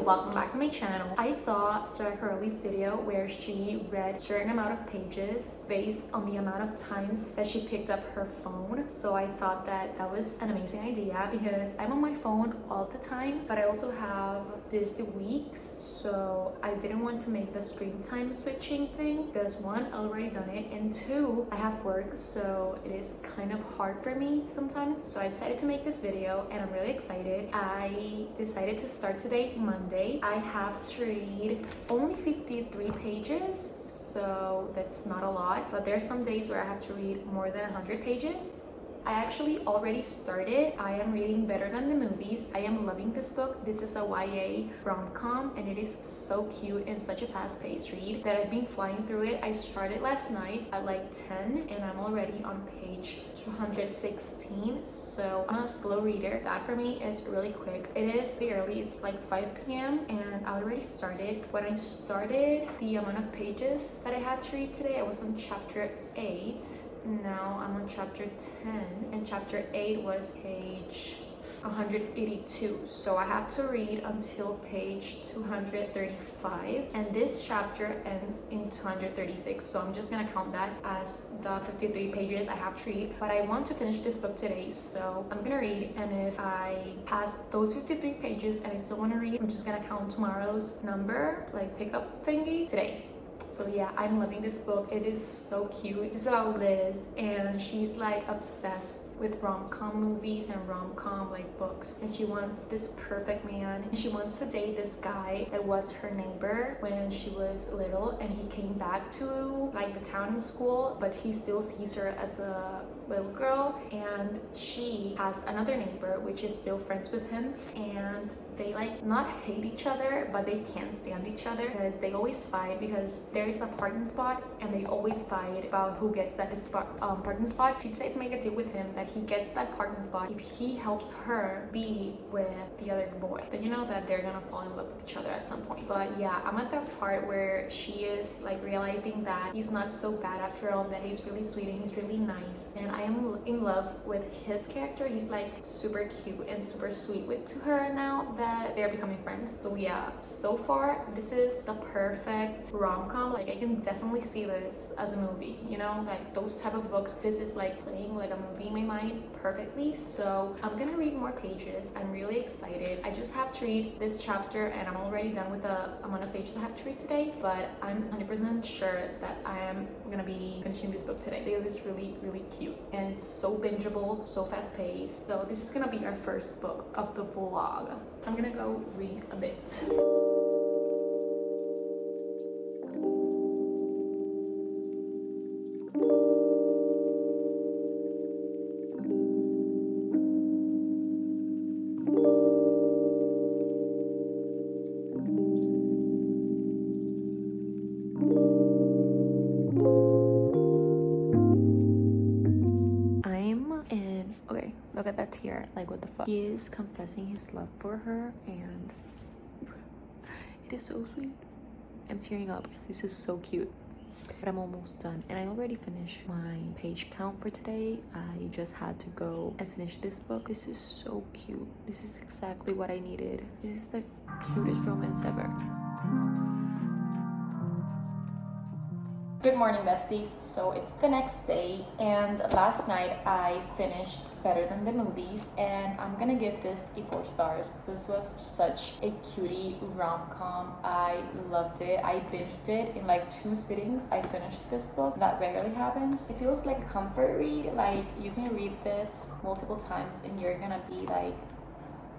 welcome back to my channel. I saw Sarah Caroli's video where she read a certain amount of pages based on the amount of times that she picked up her phone. So I thought that that was an amazing idea because I'm on my phone all the time, but I also have busy weeks, so I didn't want to make the screen time switching thing because one, I already done it, and two, I have work, so it is kind of hard for me sometimes. So I decided to make this video and I'm really excited. I decided to start today, Monday. I have to read only 53 pages, so that's not a lot, but there are some days where I have to read more than 100 pages. I actually already started. I am reading Better Than the Movies. I am loving this book. This is a YA rom-com and it is so cute and such a fast-paced read that I've been flying through it. I started last night at like 10 and I'm already on page 216, so I'm a slow reader. That for me is really quick. It is very early, it's like 5 p.m. and I already started. When I started, the amount of pages that I had to read today, I was on chapter 8. Now I'm on chapter 10 and chapter 8 was page 182, so I have to read until page 235 and this chapter ends in 236, so I'm just gonna count that as the 53 pages I have to read. But I want to finish this book today, so I'm gonna read, and if I pass those 53 pages and I still want to read, I'm just gonna count tomorrow's number, like pickup thingy, today. So yeah, I'm loving this book. It is so cute. It's about Liz and she's like obsessed with rom-com movies and rom-com like books, and she wants this perfect man, and she wants to date this guy that was her neighbor when she was little, and he came back to like the town in school, but he still sees her as a little girl, and she has another neighbor which is still friends with him, and they like not hate each other, but they can't stand each other because they always fight because there is a parking spot and they always fight about who gets that parking spot. She decides to make a deal with him that he gets that parking spot if he helps her be with the other boy. But you know that they're gonna fall in love with each other at some point. But yeah, I'm at that part where she is like realizing that he's not so bad after all, that he's really sweet and he's really nice, and I am in love with his character. He's like super cute and super sweet to her now that they're becoming friends. So yeah, so far this is the perfect rom-com. Like I can definitely see this as a movie, you know, like those type of books. This is like playing like a movie in my mind perfectly. So I'm gonna read more pages. I'm really excited. I just have to read this chapter and I'm already done with the amount of pages I have to read today, but I'm 100% sure that I am gonna be finishing this book today because it's really cute and it's so bingeable, so fast-paced. So this is gonna be our first book of the vlog. I'm gonna go read a bit. Okay, look at that tear. Like, what the fuck? He is confessing his love for her and it is so sweet. I'm tearing up because this is so cute. But I'm almost done and I already finished my page count for today. I just had to go and finish this book. This is so cute. This is exactly what I needed. This is the cutest romance ever. Good morning, besties. So it's the next day and last night I finished Better Than the Movies and I'm gonna give this a 4 stars. This was such a cutie rom-com. I loved it. I binged it in like 2 sittings. I finished this book. That rarely happens. It feels like a comfort read. Like you can read this multiple times and you're gonna be like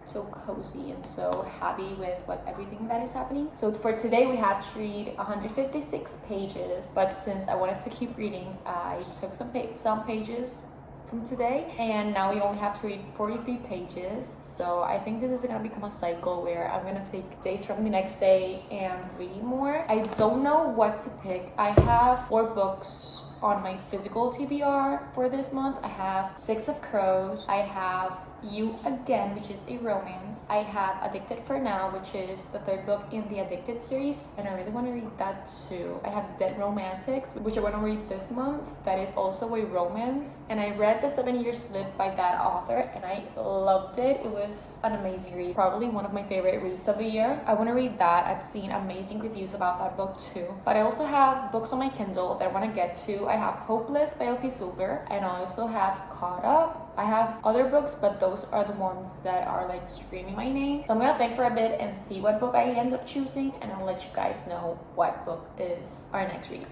so cozy and so happy with everything that is happening. So for today we had to read 156 pages, but since I wanted to keep reading, I took some pages from today and now we only have to read 43 pages. So I think this is gonna become a cycle where I'm gonna take days from the next day and read more. I don't know what to pick. I have 4 books on my physical TBR for this month. I have 6 of Crows, I have You Again, which is a romance. I have Addicted for Now, which is the third book in the Addicted series, and I really want to read that too. I have Dead Romantics, which I want to read this month. That is also a romance, and I read The 7-Year Slip by that author, and I loved it. It was an amazing read, probably one of my favorite reads of the year. I want to read that. I've seen amazing reviews about that book too. But I also have books on my Kindle that I want to get to. I have Hopeless by Elsie Silver, and I also have Caught Up. I have other books, but those are the ones that are like screaming my name. So I'm gonna think for a bit and see what book I end up choosing, and I'll let you guys know what book is our next read.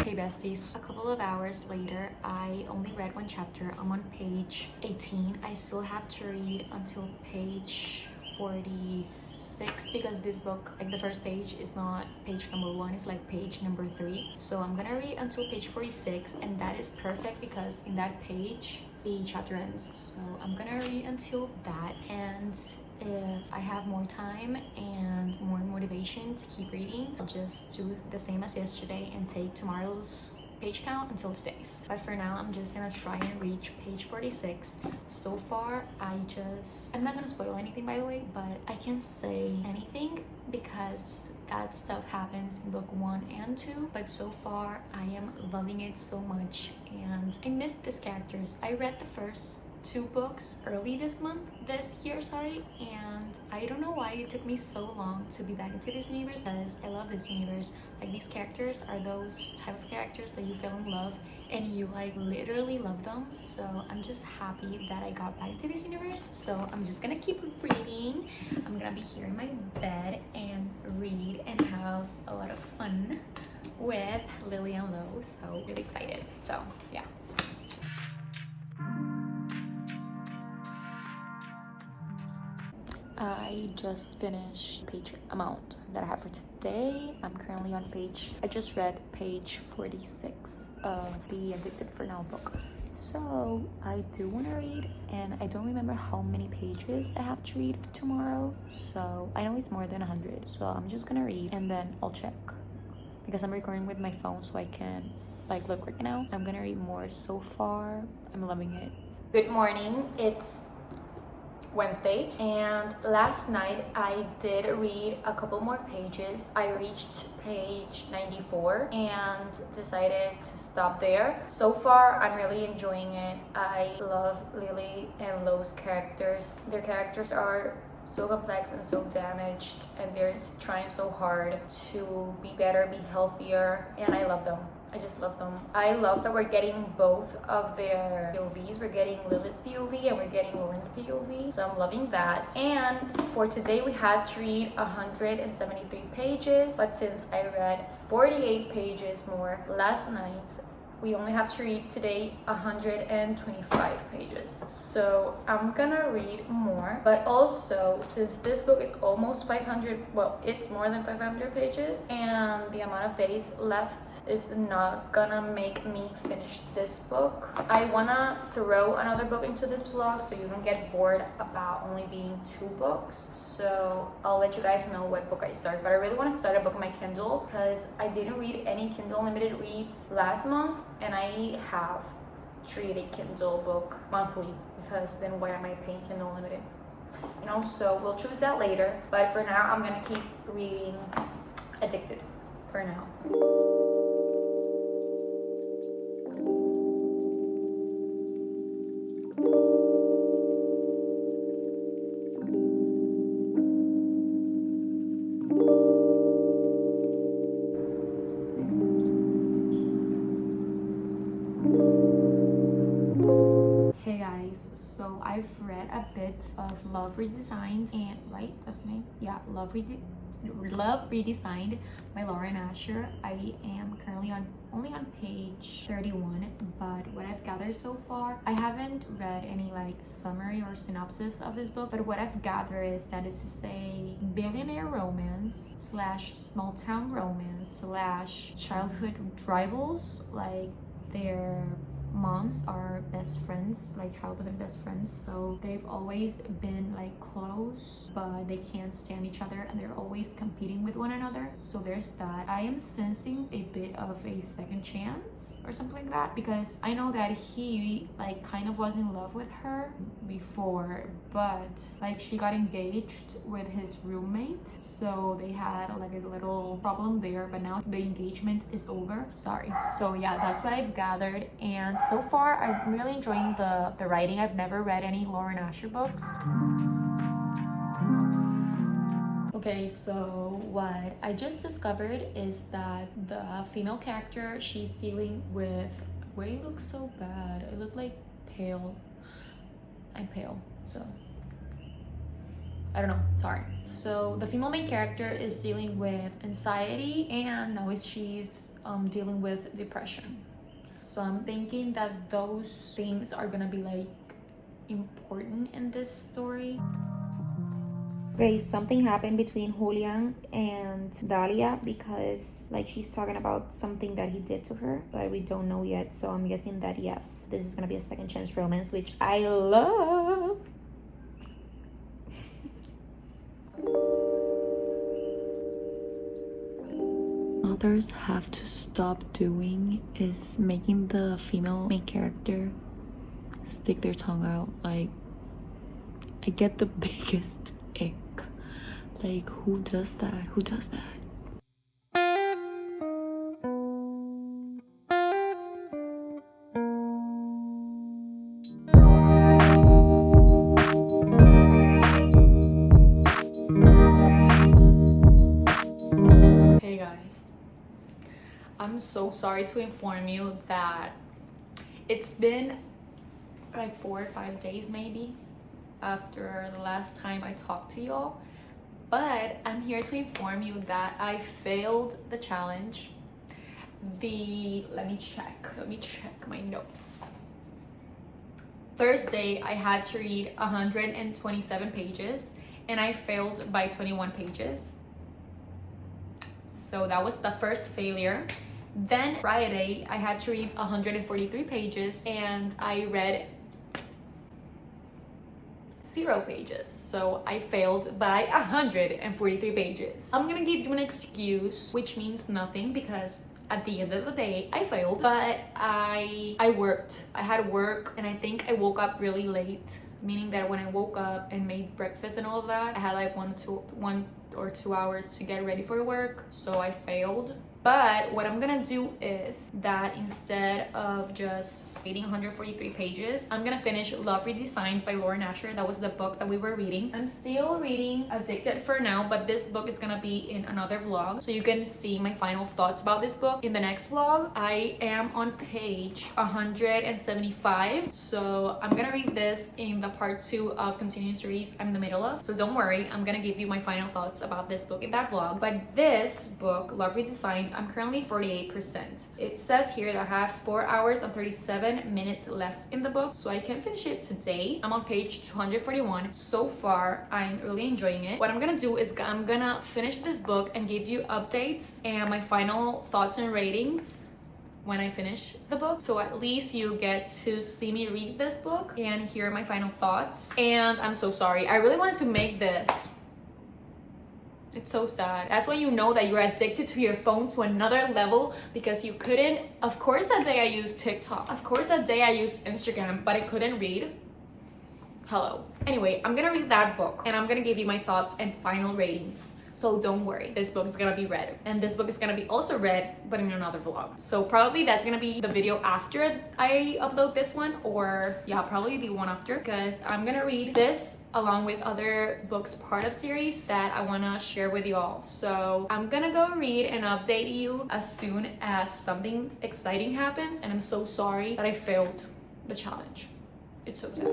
Hey besties, a couple of hours later, I only read one chapter. I'm on page 18. I still have to read until page 46 because this book, like the first page is not page number 1, it's like page number 3. So I'm gonna read until page 46, and that is perfect because in that page the chapter ends. So I'm gonna read until that, and if I have more time and more motivation to keep reading, I'll just do the same as yesterday and take tomorrow's page count until today's. But for now, I'm just gonna try and reach page 46. So far, I'm not gonna spoil anything by the way, but I can't say anything because that stuff happens in book 1 and 2. But so far, I am loving it so much, and I missed these characters. I read the first 2 books early this year, and I don't know why it took me so long to be back into this universe, because I love this universe. Like, these characters are those type of characters that you fell in love and you like literally love them. So I'm just happy that I got back into this universe. So I'm just gonna keep reading. I'm gonna be here in my bed and read and have a lot of fun with Lily and Lo. So really excited. So yeah. I just finished page amount that I have for today. I'm currently on I just read page 46 of the Addicted for Now book. So I do want to read, and I don't remember how many pages I have to read for tomorrow. So I know it's more than 100. So I'm just gonna read and then I'll check, because I'm recording with my phone so I can like look right now. I'm gonna read more. So far, I'm loving it. Good morning. It's Wednesday, and last night I did read a couple more pages. I reached page 94 and decided to stop there. So far, I'm really enjoying it. I love Lily and Lo's characters. Their characters are so complex and so damaged, and they're trying so hard to be better, be healthier, and I love them. I just love them. I love that we're getting both of their POVs. We're getting Lily's POV and we're getting Lauren's POV. So I'm loving that. And for today, we had to read 173 pages. But since I read 48 pages more last night, we only have to read today 125 pages. So I'm gonna read more, but also since this book is almost 500, well, it's more than 500 pages, and the amount of days left is not gonna make me finish this book. I wanna throw another book into this vlog so you don't get bored about only being 2 books. So I'll let you guys know what book I start, but I really wanna start a book on my Kindle because I didn't read any Kindle Unlimited reads last month, and I have to read a Kindle book monthly, because then why am I paying Kindle Unlimited? You know, so we'll choose that later. But for now, I'm gonna keep reading Addicted for now. Hey guys, so I've read a bit of Love Redesigned, and right, that's the name? Yeah, Love Redesigned by Lauren Asher. I am currently only on page 31, but what I've gathered so far, I haven't read any like summary or synopsis of this book, but what I've gathered is that this is a billionaire romance slash small town romance slash childhood rivals. Like, they're moms are best friends, like childhood best friends, so they've always been like close, but they can't stand each other and they're always competing with one another. So there's that. I am sensing a bit of a second chance or something like that, because I know that he like kind of was in love with her before, but like she got engaged with his roommate, so they had like a little problem there, but now the engagement is over. Sorry. So yeah, that's what I've gathered, and so far I'm really enjoying the writing. I've never read any Lauren Asher books. Okay, so what I just discovered is that the female character, she's dealing with, why you look so bad? I look like pale. I'm pale, so I don't know, sorry. So the female main character is dealing with anxiety, and now she's dealing with depression. So I'm thinking that those themes are gonna be like important in this story. Okay, something happened between Julian and Dalia, because like she's talking about something that he did to her, but we don't know yet. So I'm guessing that yes, this is gonna be a second chance romance, which I love. Authors have to stop doing is making the female main character stick their tongue out. Like, I get the biggest ick. Like, who does that? Who does that? Hey guys, I'm so sorry to inform you that it's been like 4 or 5 days maybe after the last time I talked to y'all, but I'm here to inform you that I failed the challenge. Let me check my notes. Thursday I had to read 127 pages and I failed by 21 pages. So that was the first failure. Then Friday I had to read 143 pages and I read 0 pages. So I failed by 143 pages. I'm gonna give you an excuse, which means nothing, because at the end of the day I failed, but I worked. I had work, and I think I woke up really late, meaning that when I woke up and made breakfast and all of that, I had like 1 or 2 hours to get ready for work, so I failed. But what I'm gonna do is that instead of just reading 143 pages, I'm gonna finish Love Redesigned by Lauren Asher. That was the book that we were reading. I'm still reading Addicted for now, but this book is gonna be in another vlog, so you can see my final thoughts about this book in the next vlog. I am on page 175, so I'm gonna read this in the part 2 of continuing series I'm in the middle of. So don't worry, I'm gonna give you my final thoughts about this book in that vlog. But this book, Love Redesigned, I'm currently 48%. It says here that I have 4 hours and 37 minutes left in the book, so I can finish it today. I'm on page 241. So far, I'm really enjoying it. What I'm gonna do is I'm gonna finish this book and give you updates and my final thoughts and ratings when I finish the book, so at least you get to see me read this book and hear my final thoughts. And I'm so sorry, I really wanted to make this. It's so sad. That's when you know that you're addicted to your phone to another level, because you couldn't. Of course that day I used TikTok, of course that day I used Instagram, but I couldn't read. Hello. Anyway, I'm gonna read that book and I'm gonna give you my thoughts and final ratings. So don't worry, this book is gonna be read, and this book is gonna be also read, but in another vlog. So probably that's gonna be the video after I upload this one, or yeah, probably the one after, because I'm gonna read this along with other books part of series that I wanna share with you all. So I'm gonna go read and update you as soon as something exciting happens, and I'm so sorry that I failed the challenge. It's so sad.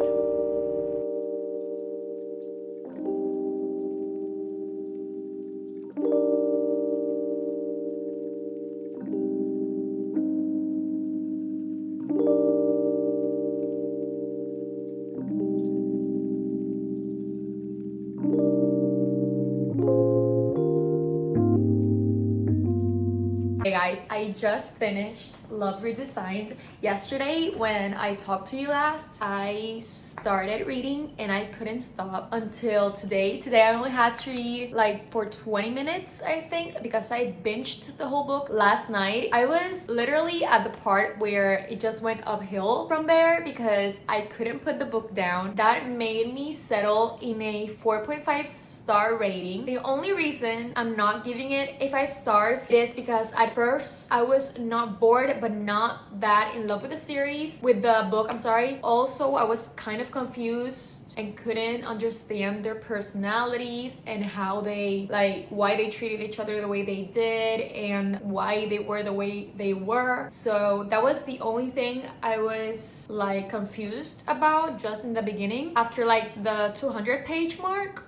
Hey guys, I just finished Love Redesigned. Yesterday when I talked to you last, I started reading and I couldn't stop until today. Today I only had to read like for 20 minutes, I think, because I binged the whole book last night. I was literally at the part where it just went uphill from there because I couldn't put the book down. That made me settle in a 4.5 star rating. The only reason I'm not giving it a 5 stars is because at first I was not bored but not that in love with the series, with the book, I'm sorry. Also, I was kind of confused and couldn't understand their personalities and how they, like, why they treated each other the way they did and why they were the way they were. So that was the only thing I was like confused about just in the beginning. After like the 200-page mark,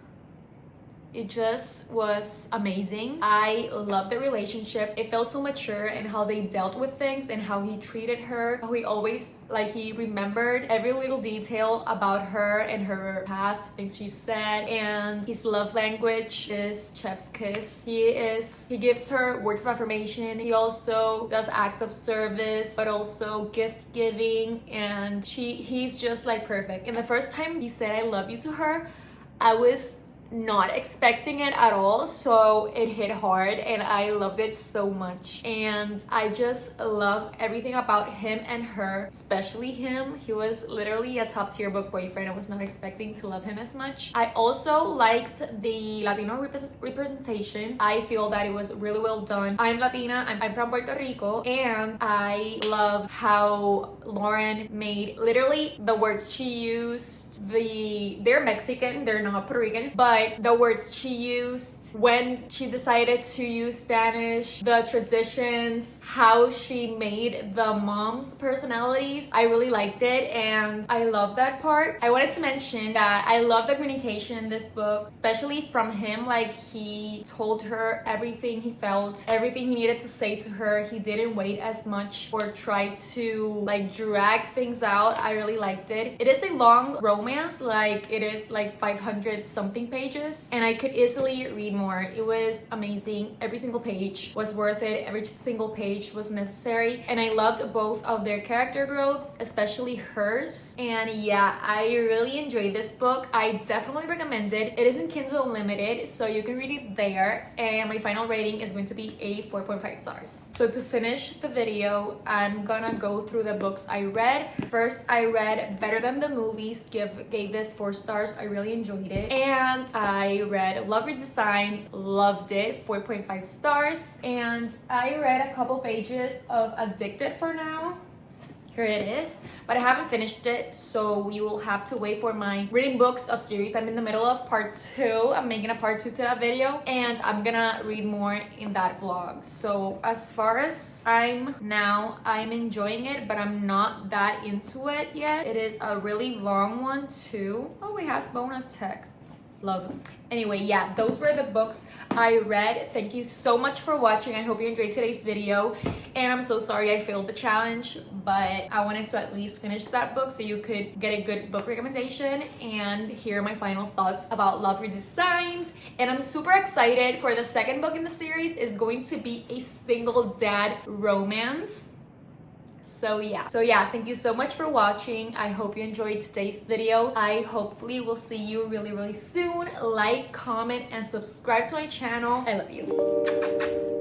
it just was amazing. I love the relationship. It felt so mature and how they dealt with things and how he treated her. How he always, like, he remembered every little detail about her and her past, things she said. And his love language is chef's kiss. He gives her words of affirmation. He also does acts of service, but also gift giving. And he's just like perfect. And the first time he said I love you to her, I was not expecting it at all, so it hit hard and I loved it so much. And I just love everything about him and her, especially him. He was literally a top tier book boyfriend. I was not expecting to love him as much. I also liked the Latino representation. I feel that it was really well done. I'm Latina, I'm from Puerto Rico, and I love how Lauren made literally the words she used. They're Mexican, they're not Puerto Rican, but the words she used when she decided to use Spanish, the traditions, how she made the moms' personalities, I really liked it and I love that part. I wanted to mention that I love the communication in this book, especially from him. Like, he told her everything he felt, everything he needed to say to her. He didn't wait as much or try to like drag things out. I really liked it. It is a long romance, like it is like 500 something pages, and I could easily read more. It was amazing. Every single page was worth it. Every single page was necessary, and I loved both of their character growths, especially hers. And yeah, I really enjoyed this book. I definitely recommend it. It is in Kindle Unlimited, so you can read it there, and my final rating is going to be a 4.5 stars. So to finish the video, I'm gonna go through the books I read. First, I read Better Than the Movies, gave this 4 stars. I really enjoyed it. And I read Love Redesigned, loved it, 4.5 stars. And I read a couple pages of Addicted for now. Here it is, but I haven't finished it, so you will have to wait for my reading books of series. I'm in the middle of part 2. I'm making a part 2 to that video, and I'm gonna read more in that vlog. So as far as I'm enjoying it, but I'm not that into it yet. It is a really long one too. Oh, it has bonus texts. Love them. Anyway, yeah, those were the books I read. Thank you so much for watching. I hope you enjoyed today's video, and I'm so sorry I failed the challenge, but I wanted to at least finish that book so you could get a good book recommendation and hear my final thoughts about Love Redesigned. And I'm super excited for the second book in the series. Is going to be a single dad romance. So yeah, thank you so much for watching. I hope you enjoyed today's video. I hopefully will see you really soon. Like, comment, and subscribe to my channel. I love you.